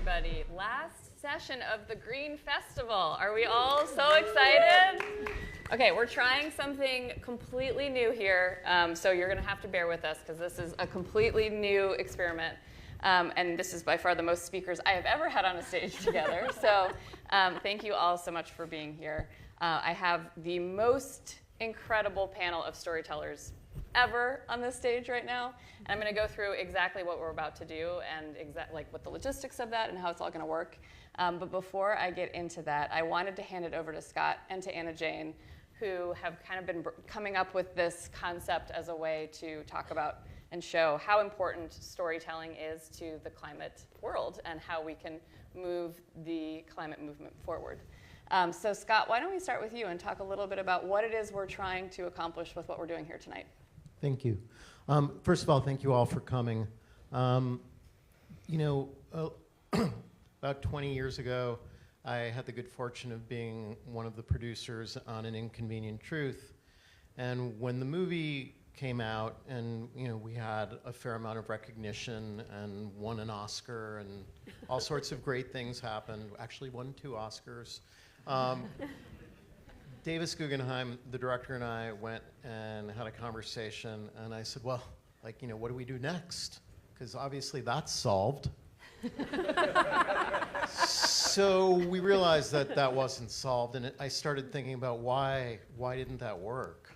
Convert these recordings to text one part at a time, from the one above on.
everybody. Last session of the Green Festival. Are we all so excited? Okay, we're trying something completely new here, so you're going to have to bear with us because this is a completely new experiment. And this is by far the most speakers I have ever had on a stage together. So thank you all so much for being here. I have the most incredible panel of storytellers ever on this stage right now. And I'm going to go through exactly what we're about to do and what the logistics of that and how it's all going to work. But before I get into that, I wanted to hand it over to Scott and to Anna Jane, who have kind of been coming up with this concept as a way to talk about and show how important storytelling is to the climate world and how we can move the climate movement forward. So Scott, why don't we start with you and talk a little bit about what it is we're trying to accomplish with what we're doing here tonight. Thank you. First of all, thank you all for coming. About 20 years ago, I had the good fortune of being one of the producers on An Inconvenient Truth. And when the movie came out and we had a fair amount of recognition and won an Oscar and all sorts of great things happened, actually won 2 Oscars. Davis Guggenheim, the director, and I went and had a conversation, and I said, well, what do we do next? Because obviously that's solved. So we realized that that wasn't solved, and I started thinking about why didn't that work?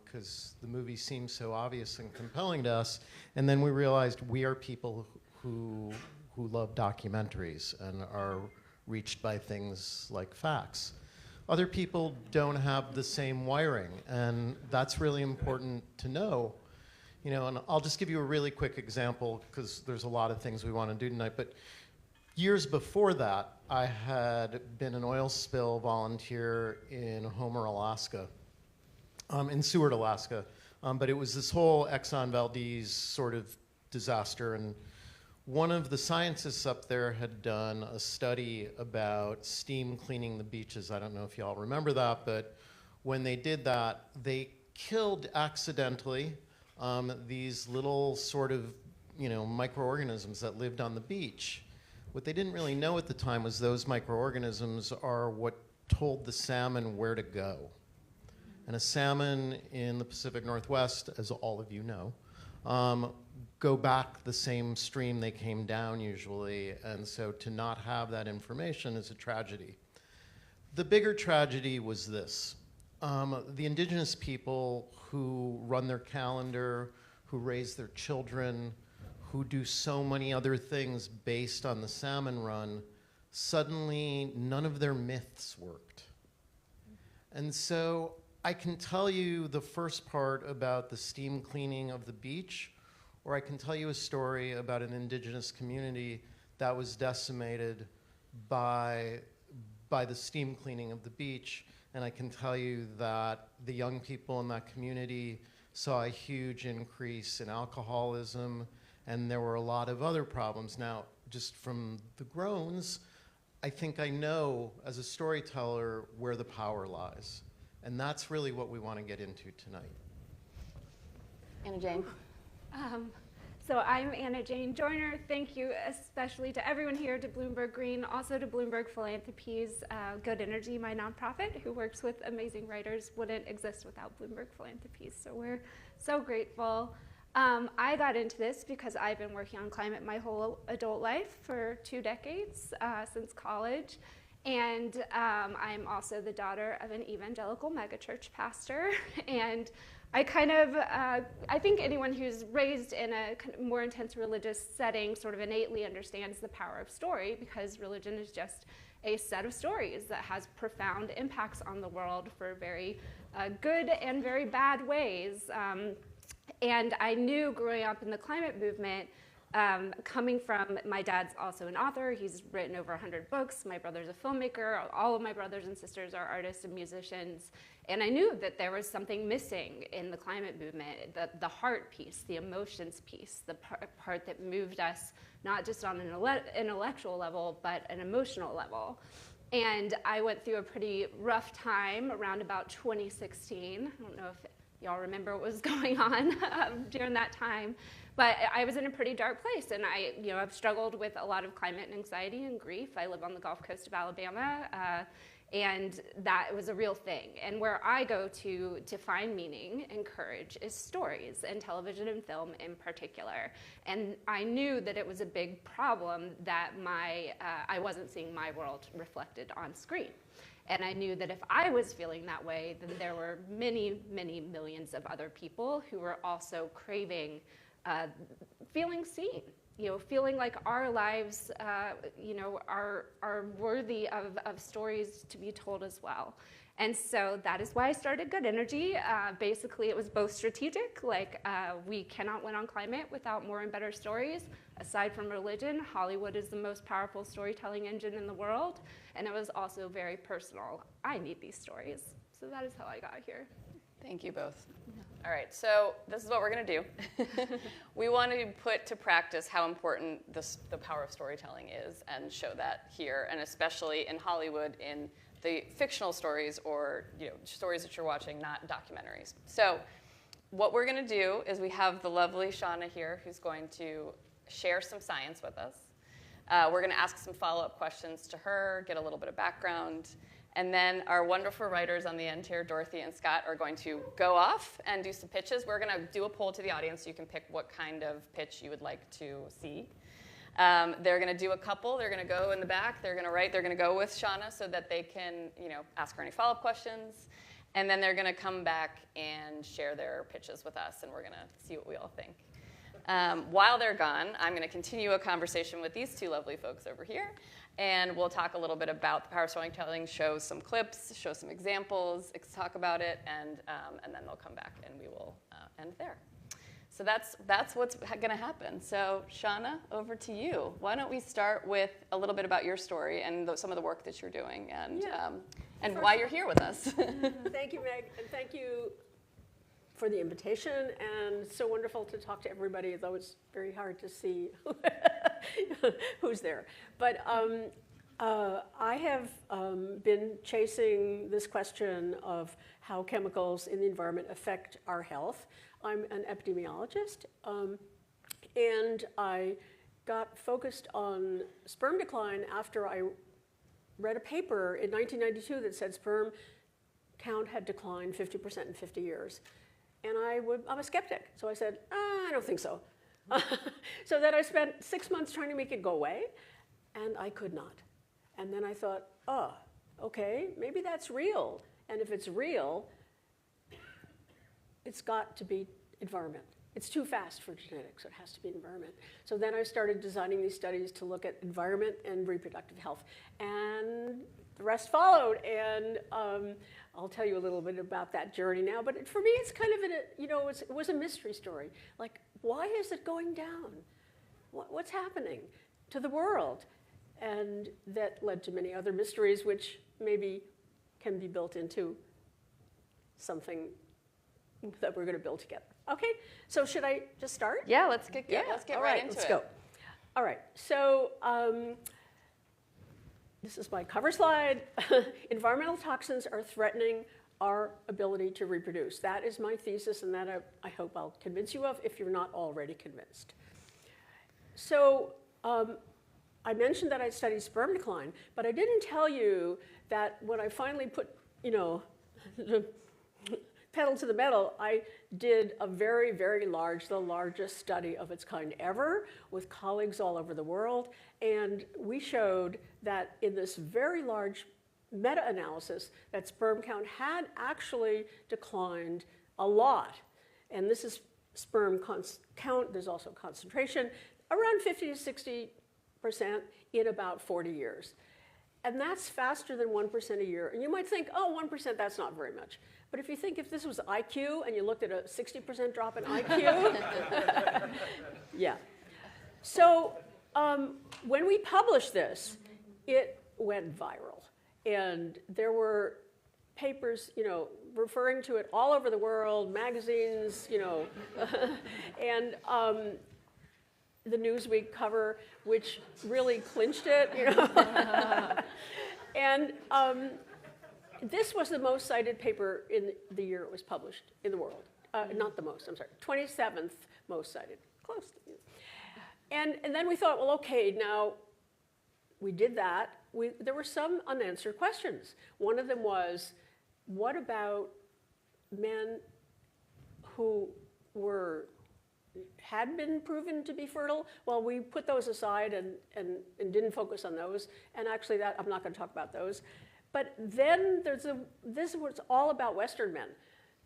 Because the movie seemed so obvious and compelling to us, and then we realized we are people who love documentaries and are reached by things like facts. Other people don't have the same wiring, and that's really important to know. And I'll just give you a really quick example because there's a lot of things we want to do tonight. But years before that, I had been an oil spill volunteer in Homer, Alaska, in Seward, Alaska. But it was this whole Exxon Valdez sort of disaster, and one of the scientists up there had done a study about steam cleaning the beaches. I don't know if you all remember that, but when they did that, they killed accidentally these little sort of, microorganisms that lived on the beach. What they didn't really know at the time was those microorganisms are what told the salmon where to go. And a salmon in the Pacific Northwest, as all of you know, go back the same stream they came down usually, and so to not have that information is a tragedy. The bigger tragedy was this. The indigenous people who run their calendar, who raise their children, who do so many other things based on the salmon run, suddenly none of their myths worked. And so I can tell you the first part about the steam cleaning of the beach, or I can tell you a story about an indigenous community that was decimated by the steam cleaning of the beach. And I can tell you that the young people in that community saw a huge increase in alcoholism, and there were a lot of other problems. Now, just from the groans, I think I know as a storyteller where the power lies. And that's really what we want to get into tonight. Anna Jane. So I'm Anna Jane Joyner. Thank you especially to everyone here, to Bloomberg Green, also to Bloomberg Philanthropies, Good Energy, my nonprofit, who works with amazing writers, wouldn't exist without Bloomberg Philanthropies. So we're so grateful. I got into this because I've been working on climate my whole adult life for 2 decades, since college. And I'm also the daughter of an evangelical megachurch pastor. And I think anyone who's raised in a more intense religious setting sort of innately understands the power of story, because religion is just a set of stories that has profound impacts on the world for very good and very bad ways. And I knew growing up in the climate movement, coming from, my dad's also an author, he's written over 100 books, my brother's a filmmaker, all of my brothers and sisters are artists and musicians, and I knew that there was something missing in the climate movement, the heart piece, the emotions piece, the part that moved us not just on an intellectual level, but an emotional level. And I went through a pretty rough time around about 2016. I don't know if y'all remember what was going on during that time. But I was in a pretty dark place, and I've struggled with a lot of climate anxiety and grief. I live on the Gulf Coast of Alabama, and that was a real thing. And where I go to find meaning and courage is stories, and television and film in particular. And I knew that it was a big problem that I wasn't seeing my world reflected on screen. And I knew that if I was feeling that way, then there were many, many millions of other people who were also craving feeling seen. Feeling like our lives, are worthy of stories to be told as well. And so that is why I started Good Energy. Basically, it was both strategic, like we cannot win on climate without more and better stories. Aside from religion, Hollywood is the most powerful storytelling engine in the world. And it was also very personal. I need these stories. So that is how I got here. Thank you both. All right, so this is what we're going to do. We want to put to practice how important the power of storytelling is and show that here, and especially in Hollywood in the fictional stories or stories that you're watching, not documentaries. So what we're going to do is we have the lovely Shanna here who's going to share some science with us. We're going to ask some follow-up questions to her, get a little bit of background. And then our wonderful writers on the end here, Dorothy and Scott, are going to go off and do some pitches. We're going to do a poll to the audience so you can pick what kind of pitch you would like to see. They're going to do a couple. They're going to go in the back. They're going to write. They're going to go with Shanna so that they can, ask her any follow-up questions. And then they're going to come back and share their pitches with us, and we're going to see what we all think. While they're gone, I'm going to continue a conversation with these two lovely folks over here. And we'll talk a little bit about the power of storytelling, show some clips, show some examples, talk about it, and then they'll come back and we will end there. So that's what's going to happen. So Shanna, over to you. Why don't we start with a little bit about your story and some of the work that you're doing and why you're here with us. Thank you, Meg, and thank you for the invitation, and it's so wonderful to talk to everybody, though it's very hard to see who's there. But I have been chasing this question of how chemicals in the environment affect our health. I'm an epidemiologist, and I got focused on sperm decline after I read a paper in 1992 that said sperm count had declined 50% in 50 years. And I'm a skeptic, so I said, I don't think so. So then I spent 6 months trying to make it go away, and I could not. And then I thought, okay, maybe that's real. And if it's real, it's got to be environment. It's too fast for genetics, so it has to be environment. So then I started designing these studies to look at environment and reproductive health. And the rest followed, and I'll tell you a little bit about that journey now. But for me, it's kind of it was a mystery story. Like, why is it going down? What's happening to the world? And that led to many other mysteries, which maybe can be built into something that we're going to build together. Okay, so should I just start? Yeah, let's get right into it. Let's go. All right, so this is my cover slide. Environmental toxins are threatening our ability to reproduce. That is my thesis, and that I hope I'll convince you of if you're not already convinced. So I mentioned that I studied sperm decline, but I didn't tell you that when I finally put, the pedal to the metal, I did a very, very large, the largest study of its kind ever with colleagues all over the world. And we showed that in this very large meta-analysis that sperm count had actually declined a lot. And this is sperm count, there's also concentration, around 50 to 60% in about 40 years. And that's faster than 1% a year. And you might think, 1%, that's not very much. But if you think if this was IQ and you looked at a 60% drop in IQ, yeah. So when we published this, it went viral. And there were papers, referring to it all over the world, magazines, and the Newsweek cover, which really clinched it, And this was the most cited paper in the year it was published in the world. Not the most, I'm sorry, 27th most cited. close. And then we thought, well, okay, now we did that. There were some unanswered questions. One of them was, what about men who had been proven to be fertile? Well, we put those aside and didn't focus on those. And actually, I'm not going to talk about those. But then this was all about Western men.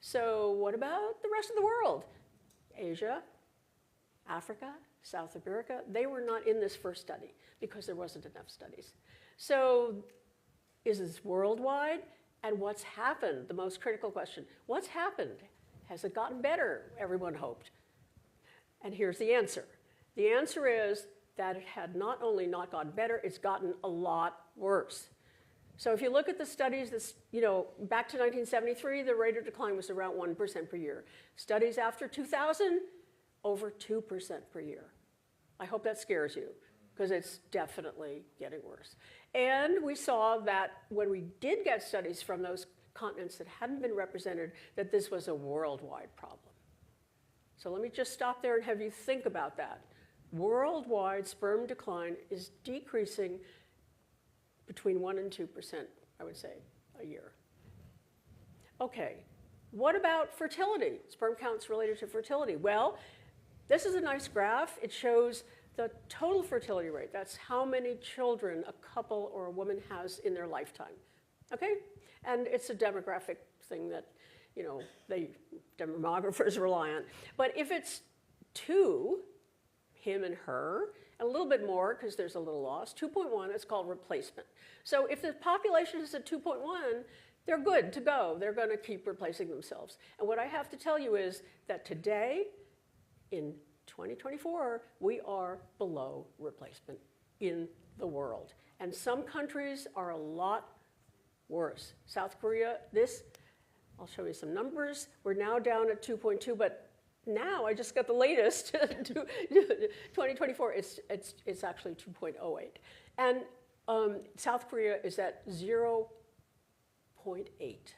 So what about the rest of the world? Asia, Africa, South America, they were not in this first study because there wasn't enough studies. So is this worldwide? And what's happened? The most critical question. What's happened? Has it gotten better? Everyone hoped. And here's the answer. The answer is that it had not only not gotten better, it's gotten a lot worse. So if you look at the studies, back to 1973, the rate of decline was around 1% per year. Studies after 2000, over 2% per year. I hope that scares you, because it's definitely getting worse. And we saw that when we did get studies from those continents that hadn't been represented, that this was a worldwide problem. So let me just stop there and have you think about that. Worldwide sperm decline is decreasing between 1% and 2%, I would say, a year. Okay, what about fertility? Sperm counts related to fertility. Well, this is a nice graph. It shows the total fertility rate. That's how many children a couple or a woman has in their lifetime. Okay? And it's a demographic thing that, demographers rely on. But if it's 2, him and her, and a little bit more because there's a little loss, 2.1, it's called replacement. So if the population is at 2.1, they're good to go. They're going to keep replacing themselves. And what I have to tell you is that today, in 2024, we are below replacement in the world. And some countries are a lot worse. South Korea, I'll show you some numbers. We're now down at 2.2, but now I just got the latest, 2024, it's actually 2.08. And South Korea is at 0.8.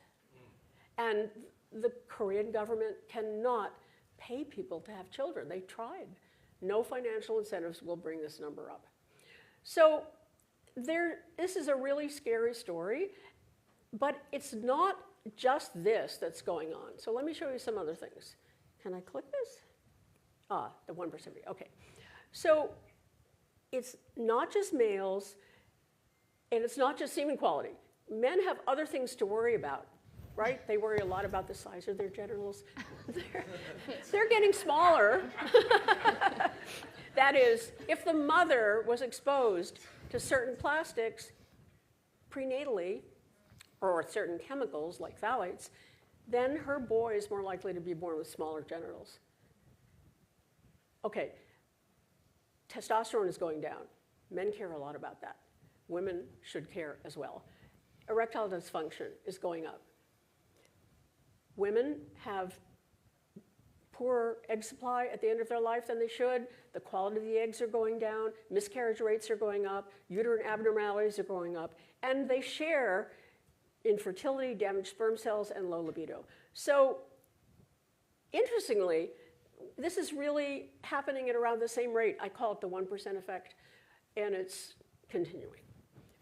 And the Korean government cannot pay people to have children. They tried. No financial incentives will bring this number up. So this is a really scary story, but it's not just this that's going on. So let me show you some other things. Can I click this? The 1%. Okay. So it's not just males, and it's not just semen quality. Men have other things to worry about, right? They worry a lot about the size of their genitals. They're getting smaller. That is, if the mother was exposed to certain plastics prenatally, or certain chemicals like phthalates, then her boy is more likely to be born with smaller genitals. Okay, testosterone is going down. Men care a lot about that. Women should care as well. Erectile dysfunction is going up. Women have poorer egg supply at the end of their life than they should. The quality of the eggs are going down. Miscarriage rates are going up. Uterine abnormalities are going up. And they share infertility, damaged sperm cells, and low libido. So interestingly, this is really happening at around the same rate. I call it the 1% effect, and it's continuing.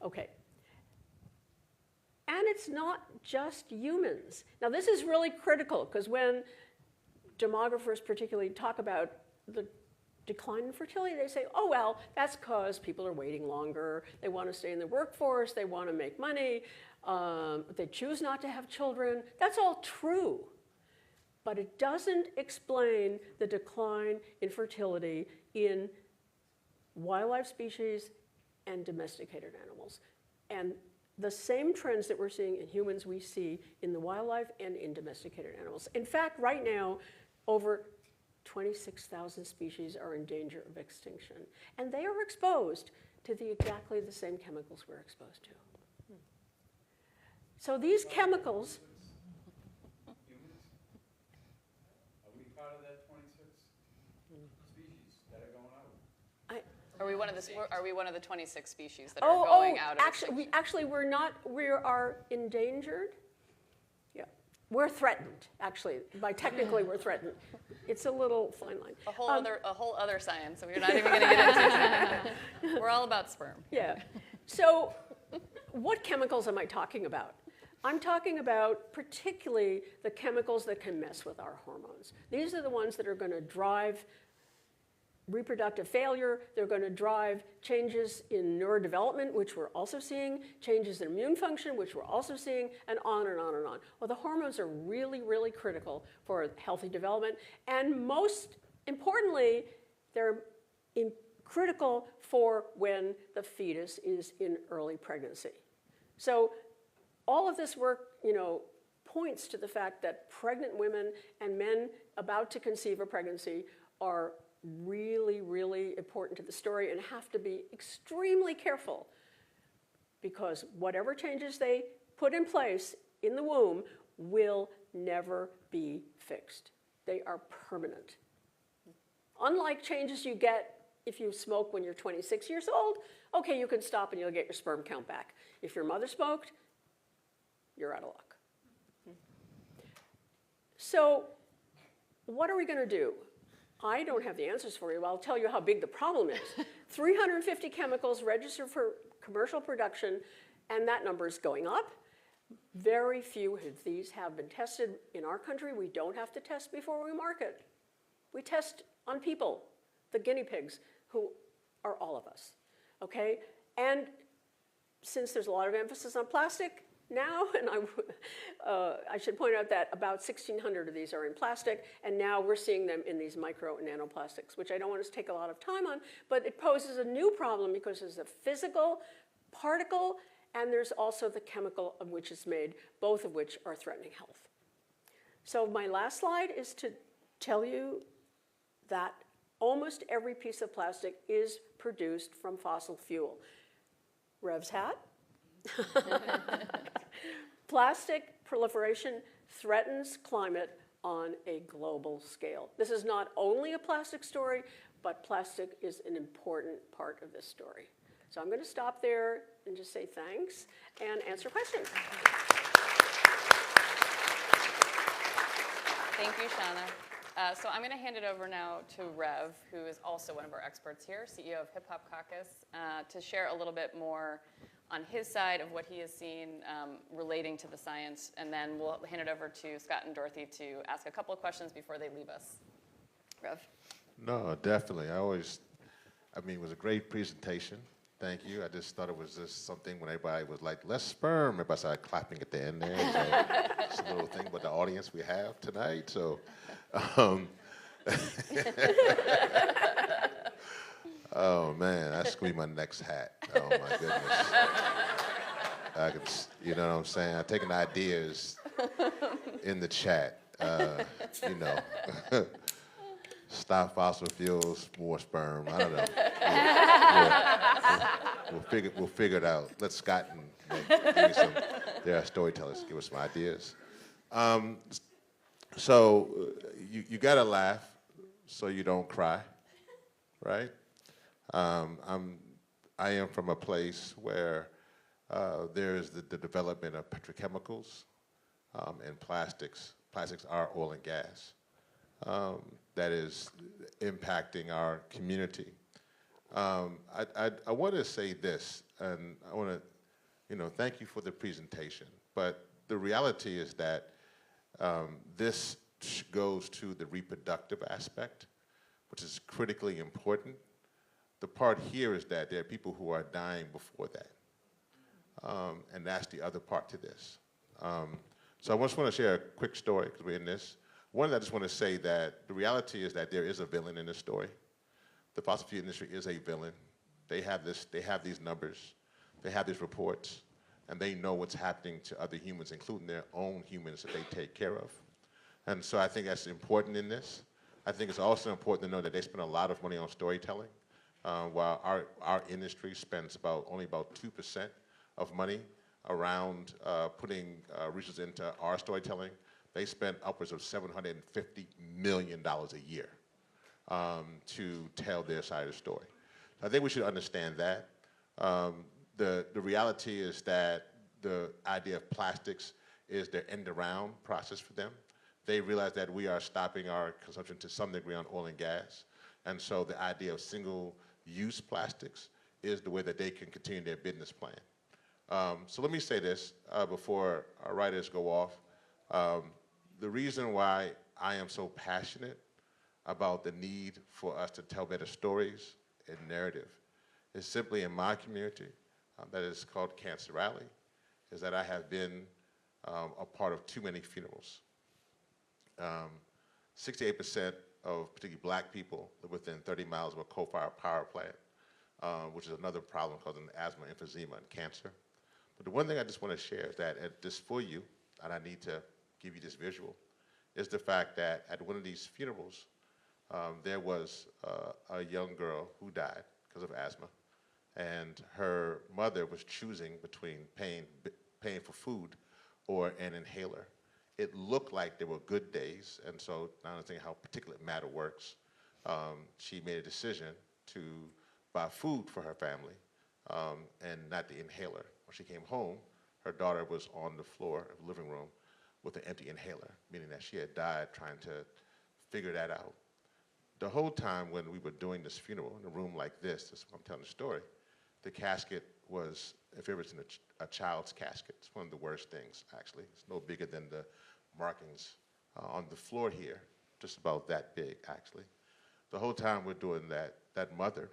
Okay. And it's not just humans. Now this is really critical, because when demographers particularly talk about the decline in fertility, they say, oh, well, that's because people are waiting longer. They want to stay in the workforce. They want to make money. They choose not to have children. That's all true. But it doesn't explain the decline in fertility in wildlife species and domesticated animals. And the same trends that we're seeing in humans, we see in the wildlife and in domesticated animals. In fact, right now, over 26,000 species are in danger of extinction. And they are exposed to exactly the same chemicals we're exposed to. So these chemicals... Humans? Are we part of that 26 species that are going out? Are we one of the 26 species that are going out of extinction? We're not. We are endangered. Yeah. We're threatened, actually. Technically, we're threatened. It's a little fine line. A whole other science that we're not even going to get into. We're all about sperm. Yeah. So what chemicals am I talking about? I'm talking about particularly the chemicals that can mess with our hormones. These are the ones that are going to drive reproductive failure. They're going to drive changes in neurodevelopment, which we're also seeing, changes in immune function, which we're also seeing, and on and on and on. Well, the hormones are really, really critical for healthy development. And most importantly, they're critical for when the fetus is in early pregnancy. So all of this work, points to the fact that pregnant women and men about to conceive a pregnancy are really, really important to the story and have to be extremely careful, because whatever changes they put in place in the womb will never be fixed. They are permanent. Unlike changes you get if you smoke when you're 26 years old, okay, you can stop and you'll get your sperm count back. If your mother smoked, you're out of luck. So what are we going to do? I don't have the answers for you, but I'll tell you how big the problem is. 350 chemicals registered for commercial production, and that number is going up. Very few of these have been tested in our country. We don't have to test before we market. We test on people, the guinea pigs, who are all of us, okay? And since there's a lot of emphasis on plastic now, and I should point out that about 1,600 of these are in plastic, and now we're seeing them in these micro and nanoplastics, which I don't want to take a lot of time on, but it poses a new problem because there's a physical particle and there's also the chemical of which it's made, both of which are threatening health. So my last slide is to tell you that almost every piece of plastic is produced from fossil fuel. Rev's hat. Plastic proliferation threatens climate on a global scale. This is not only a plastic story, but plastic is an important part of this story. So I'm going to stop there and just say thanks and answer questions. Thank you, Shanna. So I'm going to hand it over now to Rev, who is also one of our experts here, CEO of Hip Hop Caucus, to share a little bit more on his side of what he has seen relating to the science, and then we'll hand it over to Scott and Dorothy to ask a couple of questions before they leave us. Rev? No, definitely. it was a great presentation. Thank you. I just thought it was just something when everybody was like, less sperm, everybody started clapping at the end there. So it's a little thing about the audience we have tonight. So, oh man, that's gonna be my next hat. Oh my goodness. I could, you know what I'm saying? I'm taking ideas in the chat. Stop fossil fuels, more sperm. I don't know. We'll figure it out. Let Scott and give me some. There are storytellers. Give us some ideas. So you gotta laugh so you don't cry, right? I am from a place where there's the development of petrochemicals and plastics. Plastics are oil and gas. That is impacting our community. I want to say this, and I want to, thank you for the presentation. But the reality is that this goes to the reproductive aspect, which is critically important. The part here is that there are people who are dying before that, and that's the other part to this. So I just want to share a quick story because we're in this. One, I just want to say that the reality is that there is a villain in this story. The fossil fuel industry is a villain. They have these numbers, they have these reports, and they know what's happening to other humans, including their own humans that they take care of. And so I think that's important in this. I think it's also important to know that they spend a lot of money on storytelling, while our industry spends only about 2% of money around putting resources into our storytelling. They spend upwards of $750 million a year to tell their side of the story. I think we should understand that. The reality is that the idea of plastics is their end-around process for them. they realize that we are stopping our consumption to some degree on oil and gas. And so the idea of single-use plastics is the way that they can continue their business plan. So let me say this before our writers go off. The reason why I am so passionate about the need for us to tell better stories and narrative is simply in my community, that is called Cancer Rally, is that I have been a part of too many funerals. 68% of particularly black people live within 30 miles of a coal-fired power plant, which is another problem causing asthma, emphysema, and cancer. But the one thing I just want to share is that just for you, and I need to give you this visual, is the fact that at one of these funerals, there was a young girl who died because of asthma, and her mother was choosing between paying for food or an inhaler. It looked like there were good days, and so not understanding how particulate matter works, she made a decision to buy food for her family and not the inhaler. When she came home, her daughter was on the floor of the living room with an empty inhaler, meaning that she had died trying to figure that out. The whole time when we were doing this funeral in a room like this is when I'm telling the story, the casket was, if it was in a child's casket, it's one of the worst things, actually. It's no bigger than the markings on the floor here, just about that big, actually. The whole time we're doing that, that mother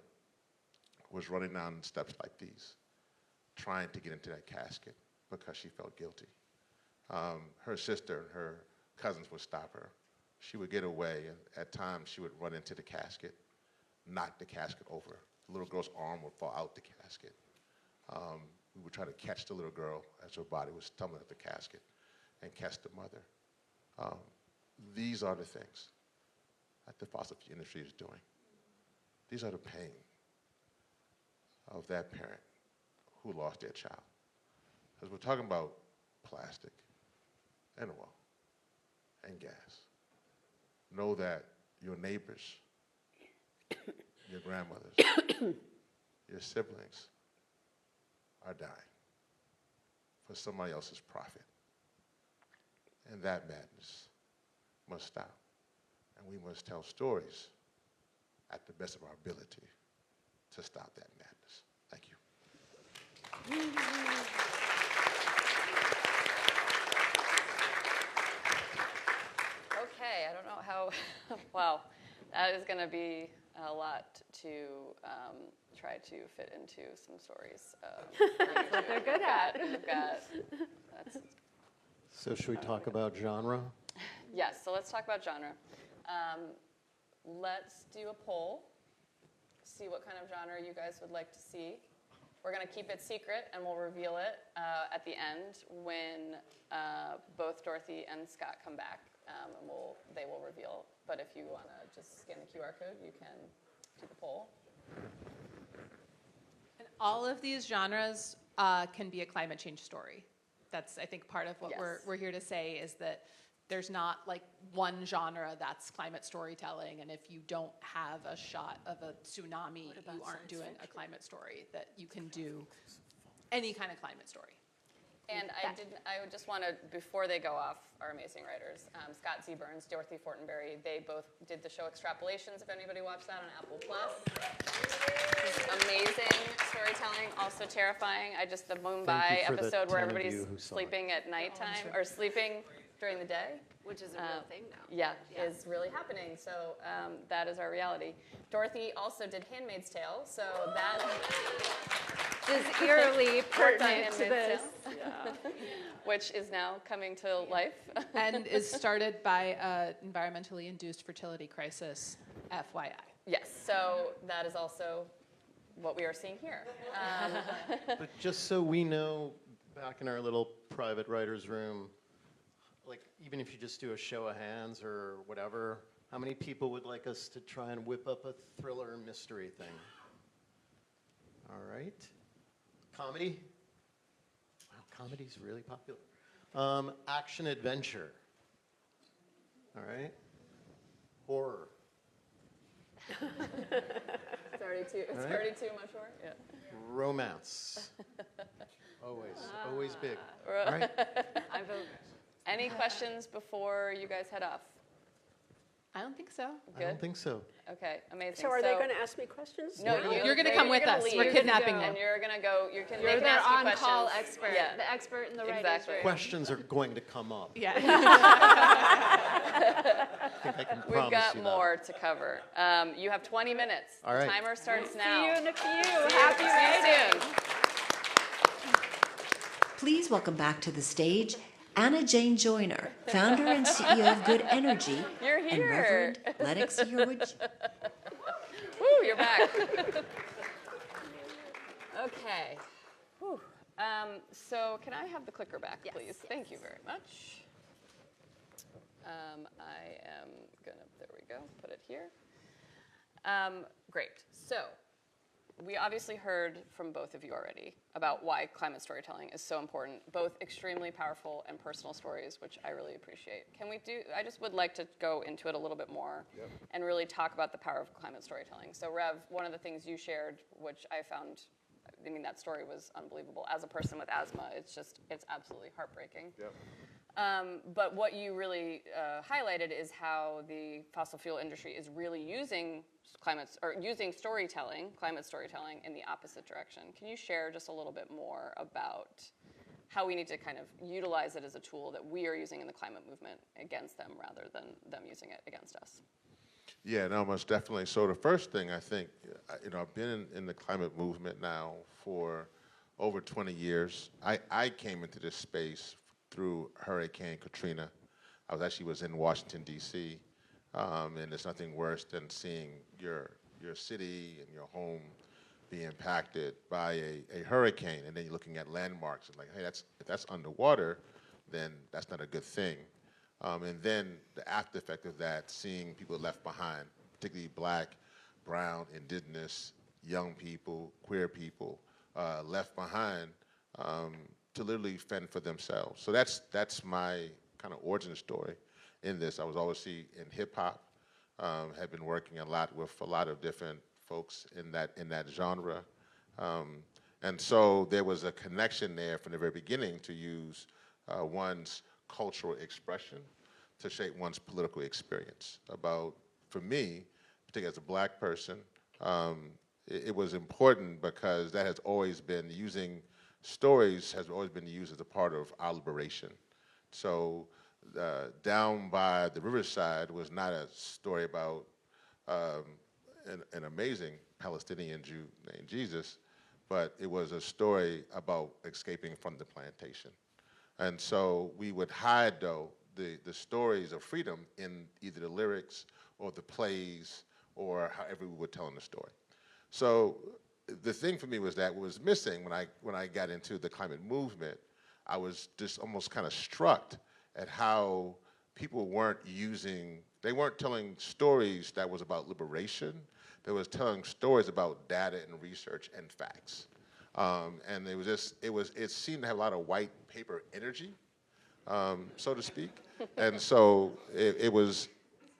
was running down steps like these, trying to get into that casket because she felt guilty. Her sister and her cousins would stop her. She would get away, and at times she would run into the casket, knock the casket over. The little girl's arm would fall out the casket. We would try to catch the little girl as her body was tumbling at the casket and catch the mother. These are the things that the fossil fuel industry is doing. These are the pain of that parent who lost their child. Because we're talking about plastic and oil and gas. Know that your neighbors, your grandmothers, your siblings are dying for somebody else's profit. And that madness must stop. And we must tell stories at the best of our ability to stop that madness. Thank you. Okay, I don't know how, wow, that is going to be a lot to try to fit into some stories. That's what they're good at. That's, So should we talk about genre? yes, so let's talk about genre. Let's do a poll, see what kind of genre you guys would like to see. We're going to keep it secret, and we'll reveal it at the end when both Dorothy and Scott come back, and they will reveal. But if you want to just scan the QR code, you can do the poll. And all of these genres can be a climate change story. That's, I think, part of what Yes. we're here to say is that there's not like one genre that's climate storytelling, and if you don't have a shot of a tsunami, you aren't doing a climate story, that you can do any kind of climate story. And I would just want to, before they go off, our amazing writers, Scott Z. Burns, Dorothy Fortenberry, they both did the show Extrapolations, if anybody watched that on Apple Plus. Amazing storytelling, also terrifying. The Mumbai for the episode where 10 of everybody's you who saw sleeping at nighttime, or sleeping during the day. Which is a real thing now. Yeah, is really happening. So that is our reality. Dorothy also did Handmaid's Tale, so that Is eerily pertinent to Handmaid's this. Tale, which is now coming to life. And is started by an environmentally induced fertility crisis, FYI. Yes, so that is also what we are seeing here. But just so we know, back in our little private writer's room, like even if you just do a show of hands or whatever, how many people would like us to try and whip up a thriller mystery thing? All right. Comedy? Wow, comedy's really popular. Action adventure. All right. Horror. It's already too much work. Yeah. Romance. Always big. All right. I vote. Any questions before you guys head off? I don't think so. I don't think so. Okay, amazing. So are they going to ask me questions? No, You're going to come with us. We're kidnapping you. And you're going to go, you can You're they can their ask you questions. on-call expert, Yeah. the expert in the writer's Exactly. room. Questions are going to come up. Yeah. I think I can We've promise got you more to cover. You have 20 minutes. All The right. timer starts See now. you in a few. See Happy you writing. soon. Please welcome back to the stage Anna Jane Joyner, founder and CEO of Good Energy, You're and here. Reverend Lennox Yearwood. Woo, you're back. Okay. Whew. So can I have the clicker back, please? Thank you very much. I am gonna, there we go, put it here. Great. So we obviously heard from both of you already about why climate storytelling is so important, both extremely powerful and personal stories, which I really appreciate. Can we do, I just would like to go into it a little bit more and really talk about the power of climate storytelling. So Rev, one of the things you shared, which I found, I mean, that story was unbelievable. As a person with asthma, it's absolutely heartbreaking. But what you really highlighted is how the fossil fuel industry is really using climate storytelling in the opposite direction. Can you share just a little bit more about how we need to kind of utilize it as a tool that we are using in the climate movement against them rather than them using it against us? Yeah, no, most definitely. So the first thing I think, I've been in the climate movement now for over 20 years. I came into this space through Hurricane Katrina. I was in Washington, D.C., and there's nothing worse than seeing your city and your home be impacted by a hurricane, and then you're looking at landmarks and like, hey, if that's underwater, then that's not a good thing. And then the after effect of that, seeing people left behind, particularly Black, brown, indigenous, young people, queer people, left behind to literally fend for themselves. So that's my kind of origin story in this. I was obviously in hip hop, had been working a lot with a lot of different folks in that genre. And so there was a connection there from the very beginning to use one's cultural expression to shape one's political experience. For me, particularly as a Black person, it was important because that has always been stories has always been used as a part of our liberation. So down by the riverside was not a story about an amazing Palestinian Jew named Jesus, but it was a story about escaping from the plantation. And so we would hide, though, the stories of freedom in either the lyrics or the plays or however we were telling the story. So the thing for me was that what was missing when I got into the climate movement, I was just almost kind of struck at how people weren't telling stories that was about liberation. They was telling stories about data and research and facts. And it seemed to have a lot of white paper energy, so to speak. And so it was,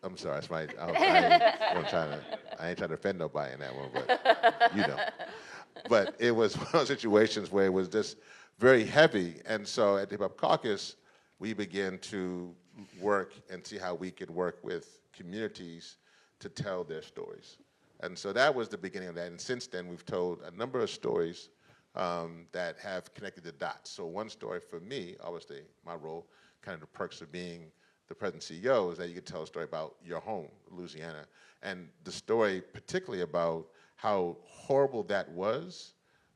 I'm sorry, I ain't trying to offend nobody in that one, but you know. But it was one of those situations where it was just very heavy. And so at the Hip Hop Caucus, we began to work and see how we could work with communities to tell their stories. And so that was the beginning of that. And since then, we've told a number of stories that have connected the dots. So one story for me, obviously, my role, kind of the perks of being the present CEO, is that you could tell a story about your home, Louisiana, and the story particularly about how horrible that was,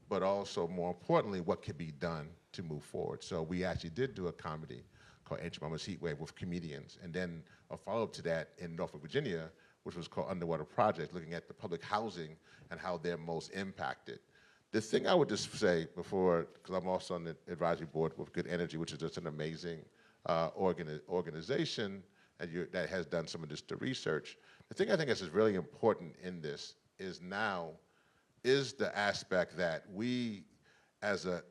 but also, more importantly, what could be done to move forward. So we actually did do a comedy called Ancient Mama's Heat Wave with comedians, and then a follow-up to that in Norfolk, Virginia, which was called Underwater Project, looking at the public housing and how they're most impacted. The thing I would just say before, because I'm also on the advisory board with Good Energy, which is just an amazing organization that has done some of this research. The thing I think is really important in this is the aspect that we, as a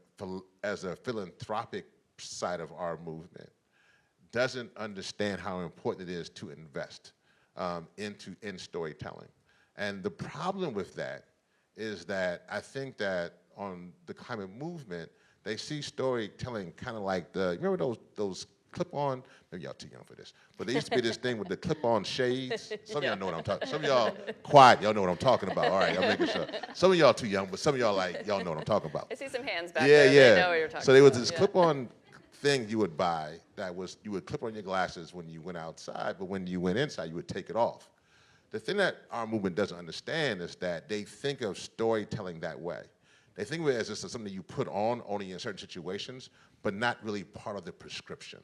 philanthropic side of our movement, doesn't understand how important it is to invest in storytelling. And the problem with that is that I think that on the climate movement, they see storytelling kind of like remember those clip-on, maybe y'all too young for this, but there used to be this thing with the clip-on shades. Some of y'all know what I'm talking. Some of y'all quiet, y'all know what I'm talking about. All right, I'm making sure. Some of y'all too young, but some of y'all y'all know what I'm talking about. I see some hands back there. They know what you're talking about. So there was this clip-on thing you would buy you would clip on your glasses when you went outside, but when you went inside, you would take it off. The thing that our movement doesn't understand is that they think of storytelling that way. They think of it as just something you put on only in certain situations, but not really part of the prescription.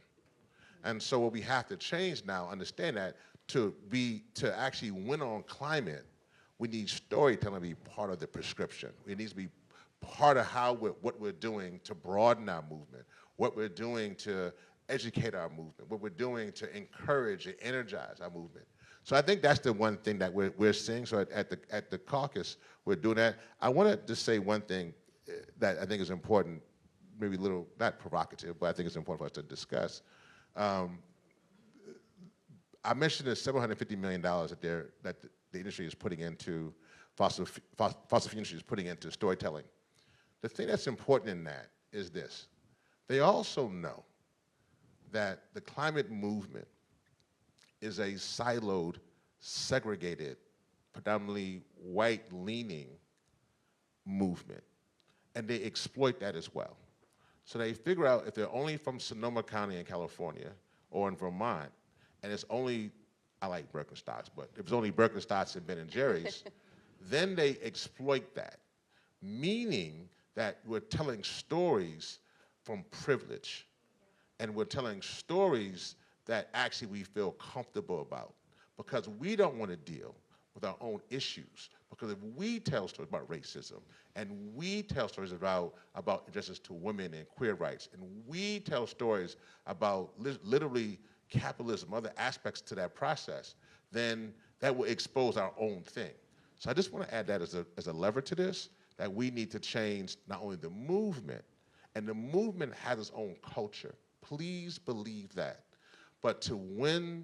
And so what we have to change now, understand that to actually win on climate, we need storytelling to be part of the prescription. It needs to be part of what we're doing to broaden our movement, what we're doing to educate our movement, what we're doing to encourage and energize our movement. So I think that's the one thing that we're seeing. So at the caucus, we're doing that. I wanted to say one thing that I think is important, maybe a little, not provocative, but I think it's important for us to discuss. I mentioned the $750 million that the industry is putting into, fossil fuel industry is putting into storytelling. The thing that's important in that is this. They also know that the climate movement is a siloed, segregated, predominantly white-leaning movement, and they exploit that as well. So they figure out if they're only from Sonoma County in California or in Vermont, and it's only, I like Birkenstocks, but if it's only Birkenstocks and Ben & Jerry's, then they exploit that, meaning that we're telling stories from privilege, and we're telling stories that actually we feel comfortable about, because we don't want to deal with our own issues. Because if we tell stories about racism, and we tell stories about injustice to women and queer rights, and we tell stories about literally capitalism, other aspects to that process, then that will expose our own thing. So I just want to add that as a lever to this, that we need to change not only the movement, and the movement has its own culture. Please believe that. But to win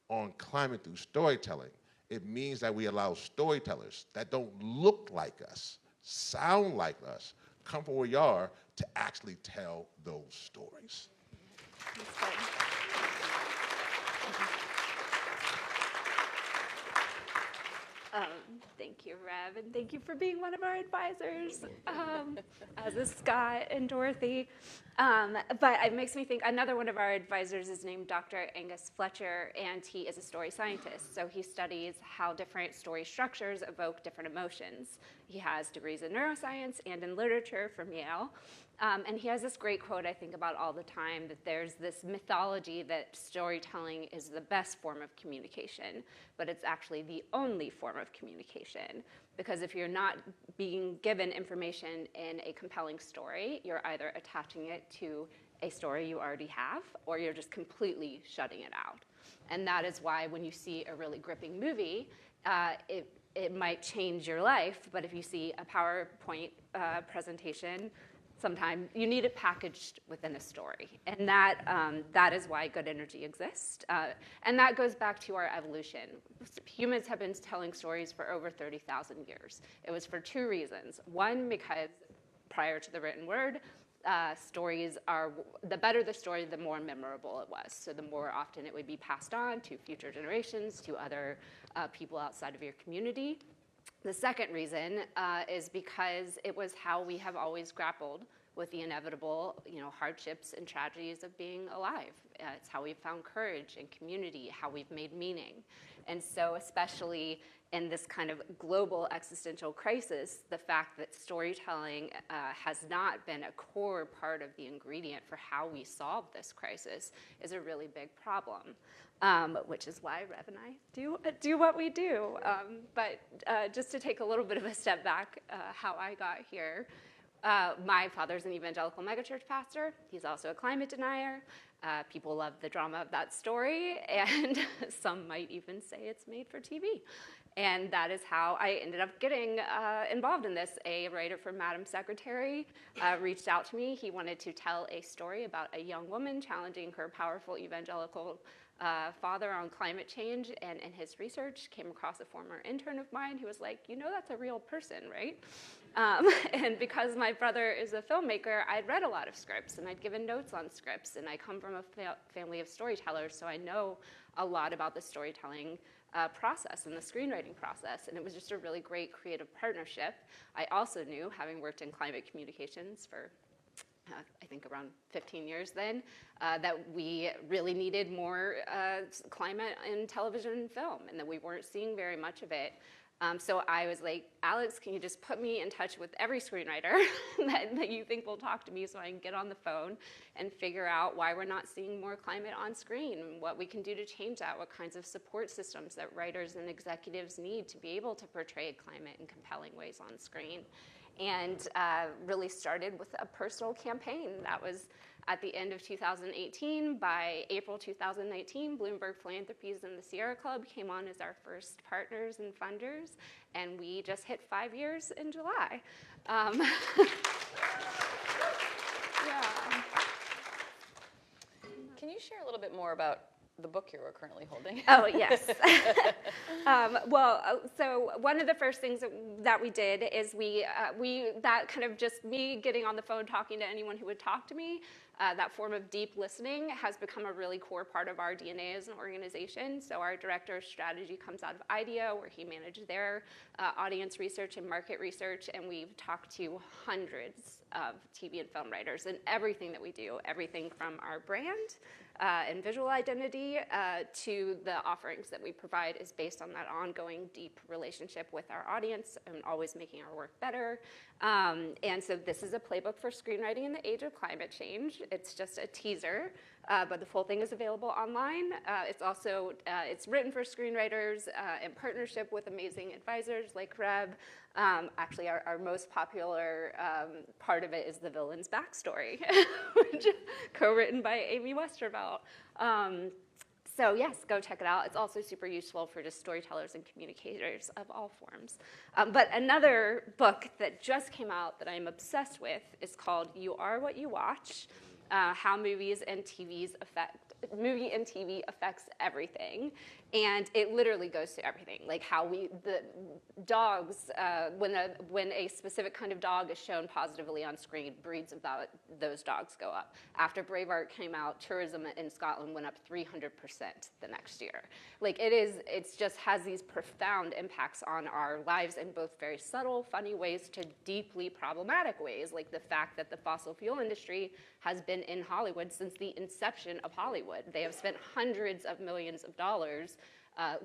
on climate through storytelling, it means that we allow storytellers that don't look like us, sound like us, come from where we are, to actually tell those stories. Thank you, Rev, and thank you for being one of our advisors, as is Scott and Dorothy. But it makes me think another one of our advisors is named Dr. Angus Fletcher, and he is a story scientist. So he studies how different story structures evoke different emotions. He has degrees in neuroscience and in literature from Yale. And he has this great quote I think about all the time, that there's this mythology that storytelling is the best form of communication, but it's actually the only form of communication. Because if you're not being given information in a compelling story, you're either attaching it to a story you already have, or you're just completely shutting it out. And that is why when you see a really gripping movie, it might change your life, but if you see a PowerPoint presentation, sometimes you need it packaged within a story. And that is why good energy exists. And that goes back to our evolution. Humans have been telling stories for over 30,000 years. It was for two reasons. One, because prior to the written word, stories are, the better the story, the more memorable it was. So the more often it would be passed on to future generations, to other people outside of your community. The second reason is because it was how we have always grappled with the inevitable, hardships and tragedies of being alive. It's how we've found courage and community, how we've made meaning. And so especially in this kind of global existential crisis, the fact that storytelling has not been a core part of the ingredient for how we solve this crisis is a really big problem. Which is why Rev and I do what we do. But just to take a little bit of a step back, how I got here, my father's an evangelical megachurch pastor. He's also a climate denier. People love the drama of that story, and some might even say it's made for TV. And that is how I ended up getting involved in this. A writer for Madam Secretary reached out to me. He wanted to tell a story about a young woman challenging her powerful evangelical father on climate change, and in his research came across a former intern of mine who was like, that's a real person, right? And because my brother is a filmmaker, I'd read a lot of scripts and I'd given notes on scripts, and I come from a family of storytellers, so I know a lot about the storytelling process and the screenwriting process, and it was just a really great creative partnership. I also knew, having worked in climate communications for I think around 15 years then, that we really needed more climate in television and film, and that we weren't seeing very much of it. So I was like, Alex, can you just put me in touch with every screenwriter that you think will talk to me, so I can get on the phone and figure out why we're not seeing more climate on screen, and what we can do to change that, what kinds of support systems that writers and executives need to be able to portray climate in compelling ways on screen. And really started with a personal campaign. That was at the end of 2018. By April 2019, Bloomberg Philanthropies and the Sierra Club came on as our first partners and funders, and we just hit 5 years in July. Yeah. Can you share a little bit more about the book you're currently holding? Oh, yes. So one of the first things that we did is that kind of just me getting on the phone talking to anyone who would talk to me, that form of deep listening has become a really core part of our DNA as an organization. So our director of strategy comes out of IDEO, where he managed their audience research and market research, and we've talked to hundreds of TV and film writers, and everything that we do, everything from our brand and visual identity to the offerings that we provide is based on that ongoing deep relationship with our audience and always making our work better. And so this is a playbook for screenwriting in the age of climate change. It's just a teaser, but the full thing is available online. It's also, it's written for screenwriters in partnership with amazing advisors like Reb. Actually, our most popular part of it is the villain's backstory, which is co-written by Amy Westervelt. So yes, go check it out. It's also super useful for just storytellers and communicators of all forms. But another book that just came out that I'm obsessed with is called You Are What You Watch, How Movie and TV affects everything. And it literally goes to everything, like how the dogs, when a specific kind of dog is shown positively on screen, breeds of those dogs go up. After Braveheart came out, tourism in Scotland went up 300% the next year. Like it just has these profound impacts on our lives in both very subtle, funny ways to deeply problematic ways, like the fact that the fossil fuel industry has been in Hollywood since the inception of Hollywood. They have spent hundreds of millions of dollars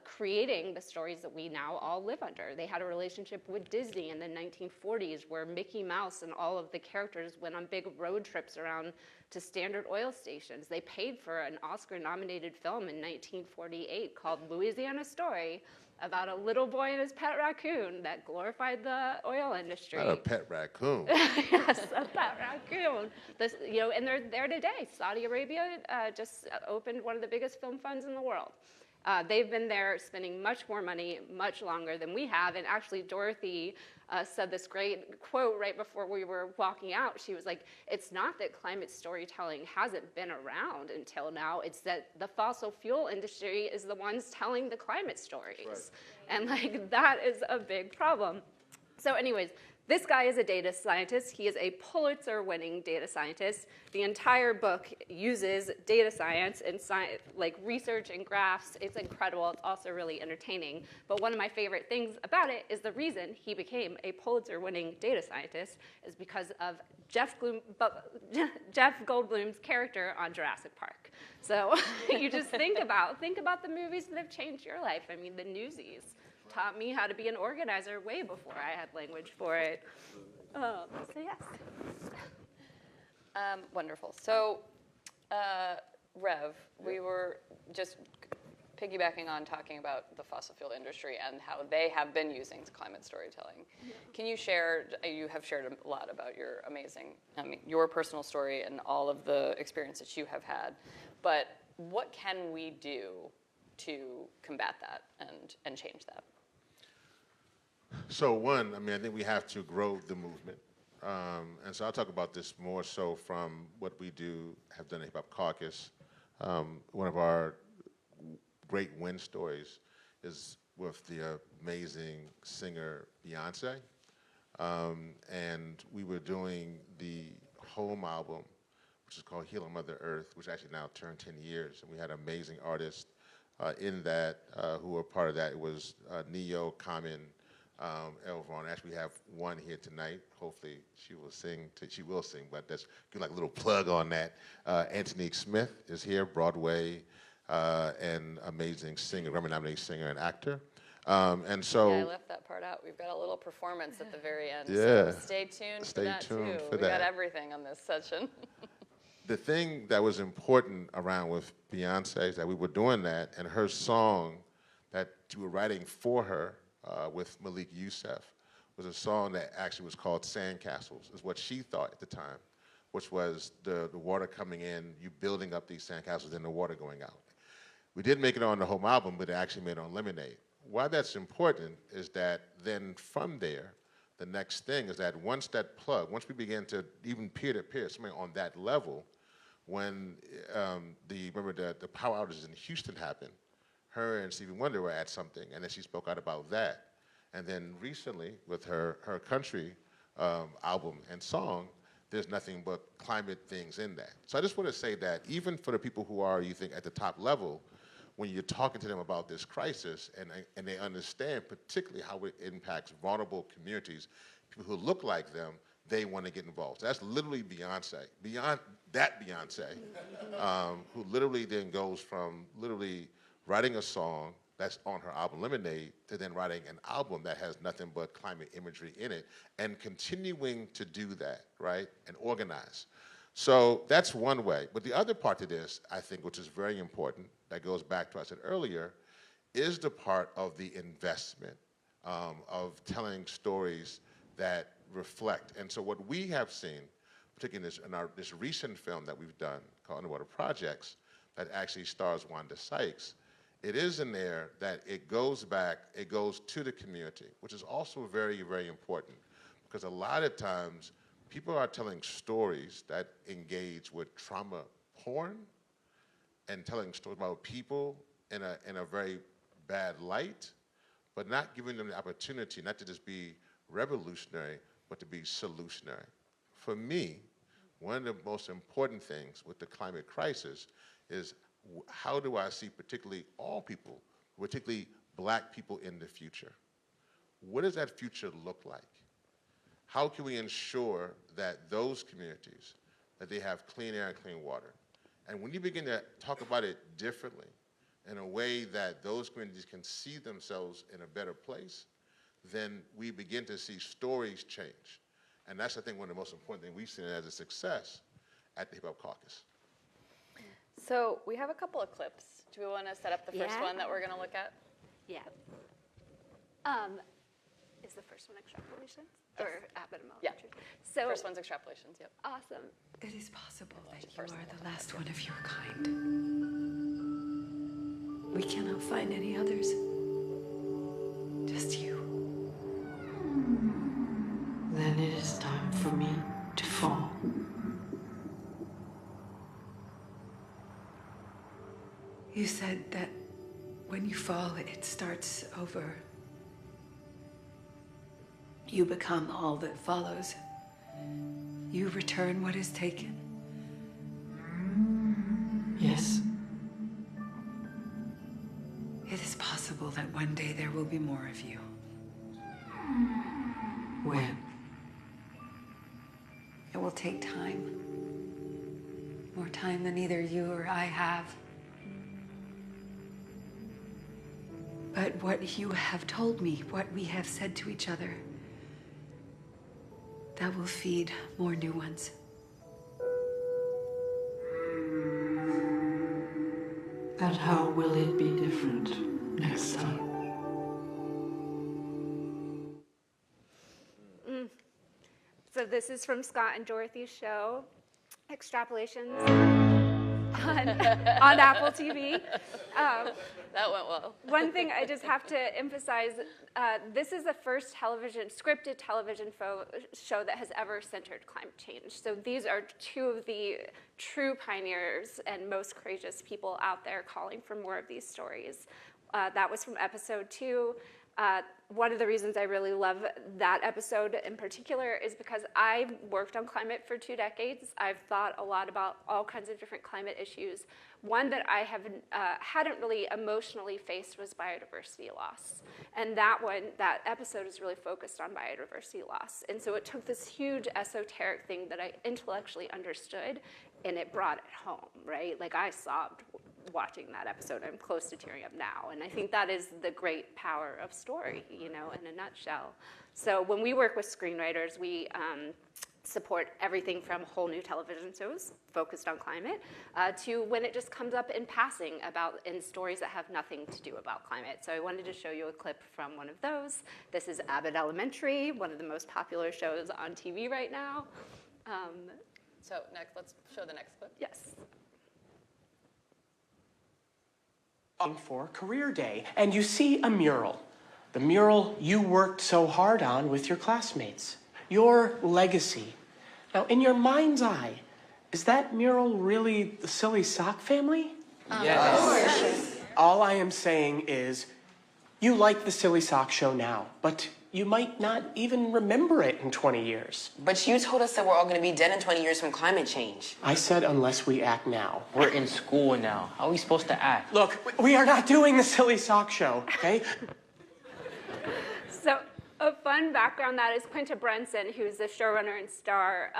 creating the stories that we now all live under. They had a relationship with Disney in the 1940s where Mickey Mouse and all of the characters went on big road trips around to Standard Oil stations. They paid for an Oscar-nominated film in 1948 called Louisiana Story about a little boy and his pet raccoon that glorified the oil industry. Not a pet raccoon. Yes, a pet raccoon. And they're there today. Saudi Arabia just opened one of the biggest film funds in the world. They've been there spending much more money, much longer than we have. And actually, Dorothy said this great quote right before we were walking out. She was like, it's not that climate storytelling hasn't been around until now. It's that the fossil fuel industry is the ones telling the climate stories. Right. And that is a big problem. So anyways, this guy is a data scientist. He is a Pulitzer-winning data scientist. The entire book uses data science and research and graphs. It's incredible. It's also really entertaining. But one of my favorite things about it is the reason he became a Pulitzer-winning data scientist is because of Jeff Goldblum's character on Jurassic Park. So you just think about the movies that have changed your life. I mean, the Newsies taught me how to be an organizer way before I had language for it. So yes. Wonderful. So, Rev, we were just piggybacking on talking about the fossil fuel industry and how they have been using climate storytelling. Yeah. Can you share, you have shared a lot about your your personal story and all of the experience that you have had, but what can we do to combat that and change that? So one, I think we have to grow the movement. And so I'll talk about this more so from what we have done at Hip Hop Caucus. One of our great win stories is with the amazing singer Beyonce. And we were doing the home album, which is called Healing Mother Earth, which actually now turned 10 years. And we had amazing artists in that who were part of that. It was Neo, Common, Elvon. Actually, we have one here tonight. Hopefully, she will sing. She will sing, but that's give like a little plug on that. Antonique Smith is here, Broadway, and amazing singer, Grammy-nominated singer and actor. And so yeah, I left that part out. We've got a little performance at the very end. Yeah. So stay tuned for Stay that tuned too. for We got that. everything on this session. The thing that was important around with Beyonce is that we were doing that, and her song that we were writing for her with Malik Youssef was a song that actually was called Sandcastles, is what she thought at the time, which was the water coming in, you building up these sandcastles, and the water going out. We didn't make it on the home album, but it actually made it on Lemonade. Why that's important is that then from there, the next thing is that once we begin to even peer-to-peer, something on that level, when remember the power outages in Houston happened, her and Stevie Wonder were at something, and then she spoke out about that. And then recently, with her country album and song, there's nothing but climate things in that. So I just want to say that even for the people who are, you think, at the top level, when you're talking to them about this crisis and they understand particularly how it impacts vulnerable communities, people who look like them, they want to get involved. So that's literally Beyonce. Beyond that Beyonce, who literally then goes from literally writing a song that's on her album Lemonade to then writing an album that has nothing but climate imagery in it and continuing to do that, right, and organize. So that's one way. But the other part to this, I think, which is very important, that goes back to what I said earlier, is the part of the investment of telling stories that reflect. And so what we have seen, particularly in this recent film that we've done called Underwater Projects, that actually stars Wanda Sykes, it is in there that it goes back, it goes to the community, which is also very, very important. Because a lot of times, people are telling stories that engage with trauma porn and telling stories about people in a very bad light, but not giving them the opportunity not to just be revolutionary, but to be solutionary. For me, one of the most important things with the climate crisis is how do I see particularly all people, particularly Black people in the future? What does that future look like? How can we ensure that those communities, that they have clean air and clean water? And when you begin to talk about it differently, in a way that those communities can see themselves in a better place, then we begin to see stories change. And that's, I think, one of the most important things we've seen as a success at the Hip Hop Caucus. So we have a couple of clips. Do we want to set up the first Yeah. one that we're going to look at? Yeah. Is the first one extrapolations? Or abnormal? Yeah. So First one's extrapolations, yep. awesome. It is possible that you First are one. the last one of your kind. We cannot find any others. Just you. Then it is time for me to fall. You said that when you fall, it starts over. You become all that follows. You return what is taken. Yes, It is possible that one day there will be more of you. when? It will take time. More time than either you or I have. But what you have told me, what we have said to each other, that will feed more new ones. And how will it be different next time? So this is from Scott and Dorothy's show, Extrapolations, on Apple TV. That went well. One thing I just have to emphasize, this is the first scripted television show that has ever centered climate change. So these are two of the true pioneers and most courageous people out there calling for more of these stories. That was from episode 2. One of the reasons I really love that episode in particular is because I worked on climate for 2 decades. I've thought a lot about all kinds of different climate issues. One that I hadn't really emotionally faced was biodiversity loss. And that episode is really focused on biodiversity loss. And so it took this huge esoteric thing that I intellectually understood, and it brought it home, right? Like, I sobbed watching that episode. I'm close to tearing up now. And I think that is the great power of story, in a nutshell. So when we work with screenwriters, we support everything from whole new television shows focused on climate to when it just comes up in passing in stories that have nothing to do about climate. So I wanted to show you a clip from one of those. This is Abbott Elementary, one of the most popular shows on TV right now. So next, let's show the next clip. Yes. For career day, and you see a mural. The mural you worked so hard on with your classmates. Your legacy. Now, in your mind's eye, is that mural really the Silly Sock family? Yes. All I am saying is, you like the Silly Sock show now, but you might not even remember it in 20 years. But you told us that we're all going to be dead in 20 years from climate change. I said unless we act now. We're in school now. How are we supposed to act? Look, we are not doing the Silly Sock show, okay? So a fun background that is Quinta Brunson, who's the showrunner and star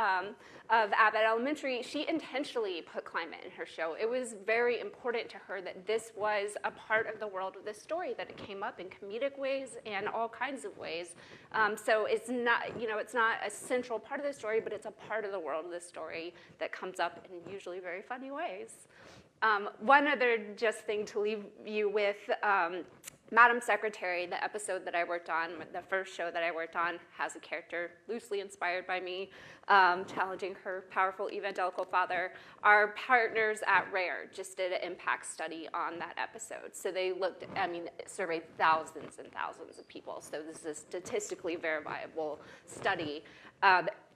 of Abbott Elementary. She intentionally put climate in her show. It was very important to her that this was a part of the world of the story, that it came up in comedic ways and all kinds of ways. So it's not, it's not a central part of the story, but it's a part of the world of the story that comes up in usually very funny ways. One other just thing to leave you with, Madam Secretary, the episode that I worked on, the first show that I worked on, has a character loosely inspired by me, challenging her powerful evangelical father. Our partners at RARE just did an impact study on that episode. So they surveyed thousands and thousands of people. So this is a statistically verifiable study.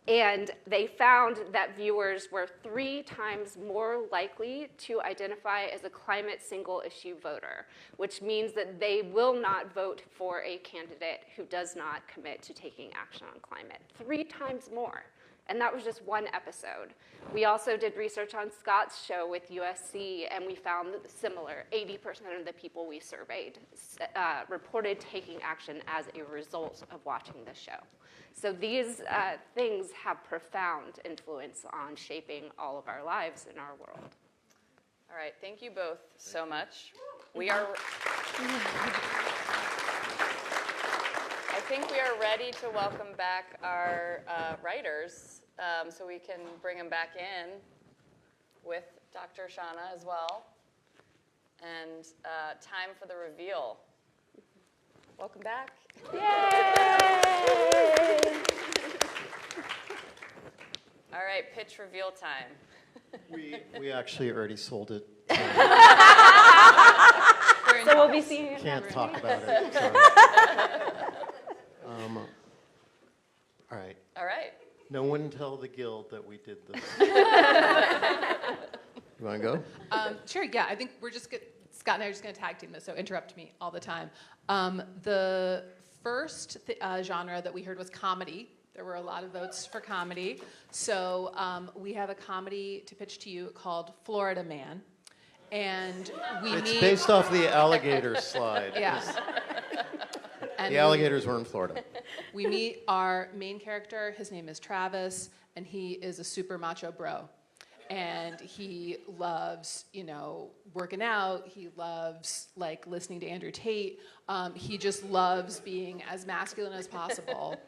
And they found that viewers were 3 times more likely to identify as a climate single-issue voter, which means that they will not vote for a candidate who does not commit to taking action on climate. 3 times more. And that was just one episode. We also did research on Scott's show with USC, and we found similar. 80% of the people we surveyed reported taking action as a result of watching the show. So these things have profound influence on shaping all of our lives in our world. All right, thank you both so much. I think we are ready to welcome back our writers, so we can bring them back in with Dr. Shanna as well. And time for the reveal. Welcome back. Yay! All right, pitch reveal time. We actually already sold it. So we'll be seeing it. Can't talk about it. Sorry. All right. All right. No one tell the guild that we did this. You want to go? Sure, yeah. I think Scott and I are just going to tag team this, so interrupt me all the time. The first genre that we heard was comedy. There were a lot of votes for comedy. So we have a comedy to pitch to you called Florida Man. And It's based off the alligator slide. Yeah. The alligators were in Florida. We meet our main character. His name is Travis, and he is a super macho bro. And he loves, working out. He loves, listening to Andrew Tate. He just loves being as masculine as possible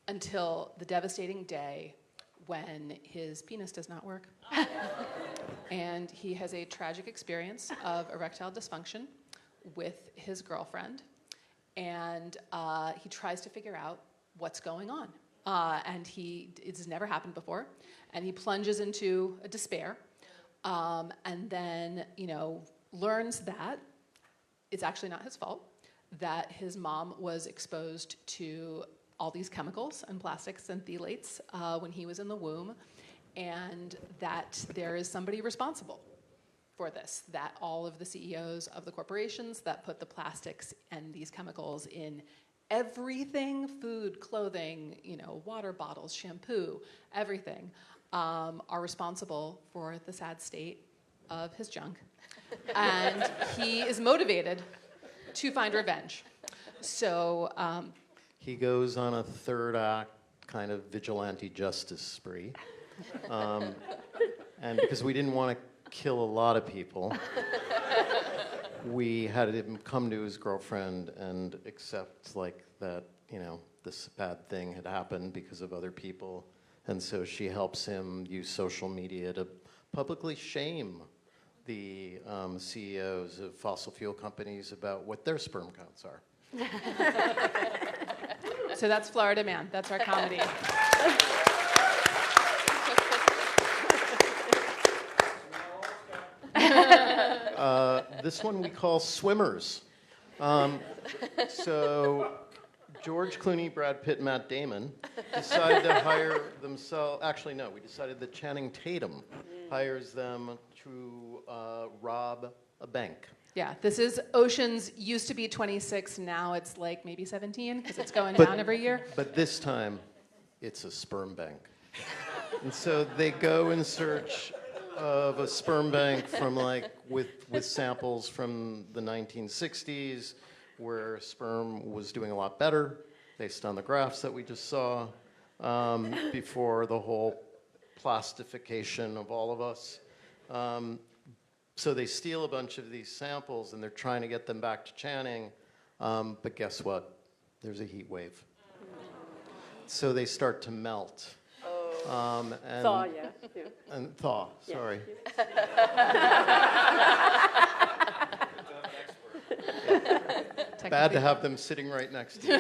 until the devastating day when his penis does not work. And he has a tragic experience of erectile dysfunction with his girlfriend. And he tries to figure out what's going on. And it has never happened before. And he plunges into a despair. And then, learns that it's actually not his fault, that his mom was exposed to all these chemicals and plastics and phthalates when he was in the womb, and that there is somebody responsible for this, that all of the CEOs of the corporations that put the plastics and these chemicals in everything, food, clothing, water bottles, shampoo, everything, are responsible for the sad state of his junk. And he is motivated to find revenge. So he goes on a third act kind of vigilante justice spree. And because we didn't want to kill a lot of people, we had him come to his girlfriend and accept that, this bad thing had happened because of other people. And so she helps him use social media to publicly shame the CEOs of fossil fuel companies about what their sperm counts are. So that's Florida Man. That's our comedy. This one we call Swimmers. So George Clooney, Brad Pitt, Matt Damon decided to hire themselves. Actually, no, we decided that Channing Tatum hires them to rob a bank. Yeah, this is Ocean's used to be 26, now it's like maybe 17 because it's going down every year. But this time, it's a sperm bank. And so they go in search of a sperm bank from with samples from the 1960s where sperm was doing a lot better based on the graphs that we just saw before the whole plastification of all of us. So they steal a bunch of these samples and they're trying to get them back to Channing, but guess what? There's a heat wave. So they start to melt. And Thaw, yeah. And thaw, sorry. Bad to have them sitting right next to you.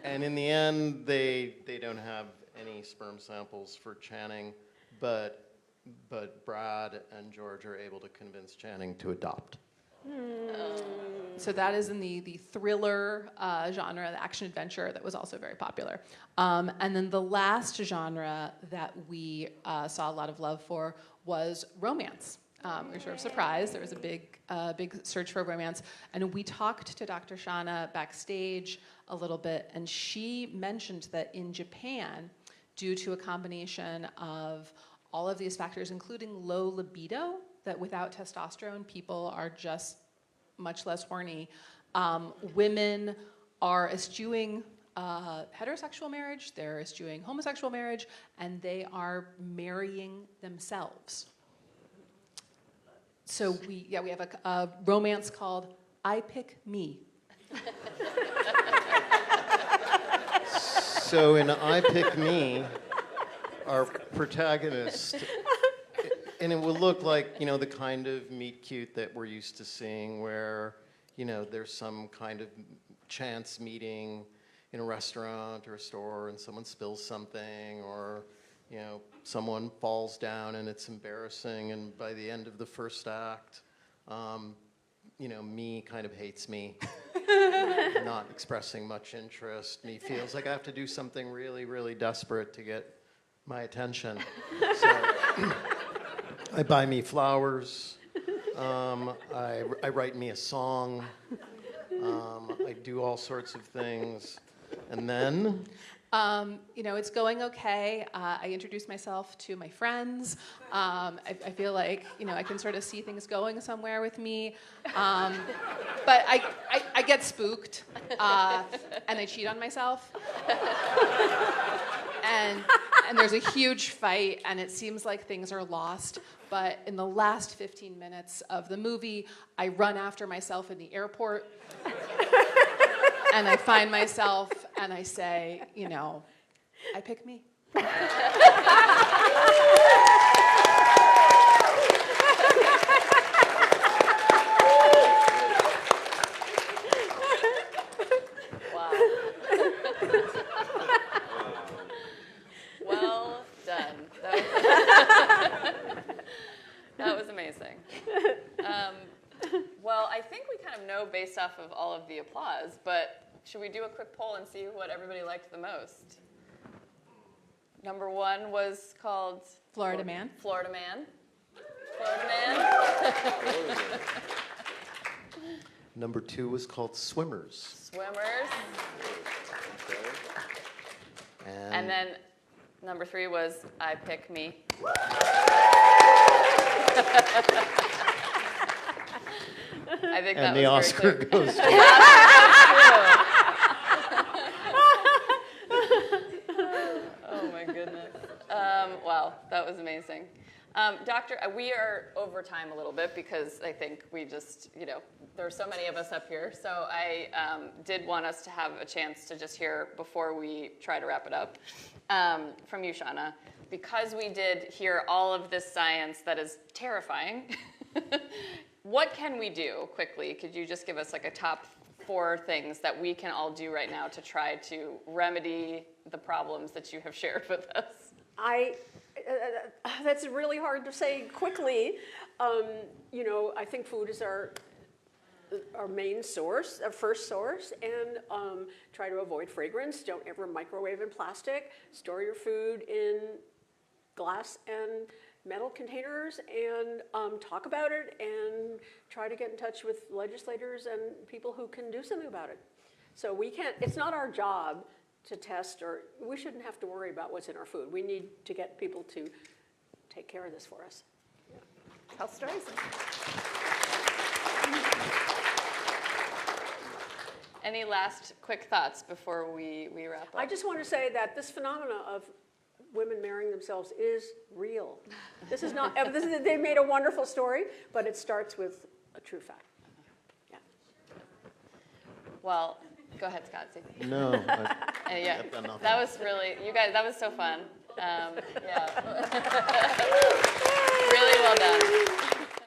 And in the end, they don't have any sperm samples for Channing, but Brad and George are able to convince Channing to adopt. So that is in the thriller genre, the action adventure that was also very popular. And then the last genre that we saw a lot of love for was romance. We were sort of surprised. There was a big search for romance. And we talked to Dr. Shanna backstage a little bit, and she mentioned that in Japan, due to a combination of all of these factors, including low libido, that without testosterone, people are just much less horny. Women are eschewing heterosexual marriage, they're eschewing homosexual marriage, and they are marrying themselves. So we have a romance called I Pick Me. So in I Pick Me, our protagonist, and it will look like, the kind of meet cute that we're used to seeing where, there's some kind of chance meeting in a restaurant or a store and someone spills something or, someone falls down and it's embarrassing, and by the end of the first act, me kind of hates me, not expressing much interest. Me feels like I have to do something really, really desperate to get my attention. So I buy me flowers. I write me a song. I do all sorts of things. And then? It's going okay. I introduce myself to my friends. I feel like, I can sort of see things going somewhere with me. But I get spooked, and I cheat on myself. And there's a huge fight, and it seems like things are lost. But in the last 15 minutes of the movie, I run after myself in the airport. And I find myself, and I say, I pick me. Wow. Well done. That was amazing. Well, I think we kind of know based off of all of the applause, but should we do a quick poll and see what everybody liked the most? Number one was called Florida Man. Florida Man. Florida man. Number 2 was called Swimmers. Swimmers. And then number 3 was I Pick Me. I think that and the was Oscar very goes to Oh my goodness. Wow, that was amazing. Doctor, we are over time a little bit because I think we just, there are so many of us up here. So I did want us to have a chance to just hear, before we try to wrap it up, from you, Shanna. Because we did hear all of this science that is terrifying, what can we do quickly? Could you just give us like a top 4 things that we can all do right now to try to remedy the problems that you have shared with us? That's really hard to say quickly. I think food is our main source, our first source, and try to avoid fragrance. Don't ever microwave in plastic. Store your food in glass and metal containers, and talk about it, and try to get in touch with legislators and people who can do something about it. So we can't, it's not our job to test, or we shouldn't have to worry about what's in our food. We need to get people to take care of this for us. Yeah. Health stories. Any last quick thoughts before we wrap up? I just want to say that this phenomena of women marrying themselves is real. This is not, they made a wonderful story, but it starts with a true fact. Yeah. Well, go ahead, Scott. No. Yeah, that was really, you guys, that was so fun. Yeah. Really well done.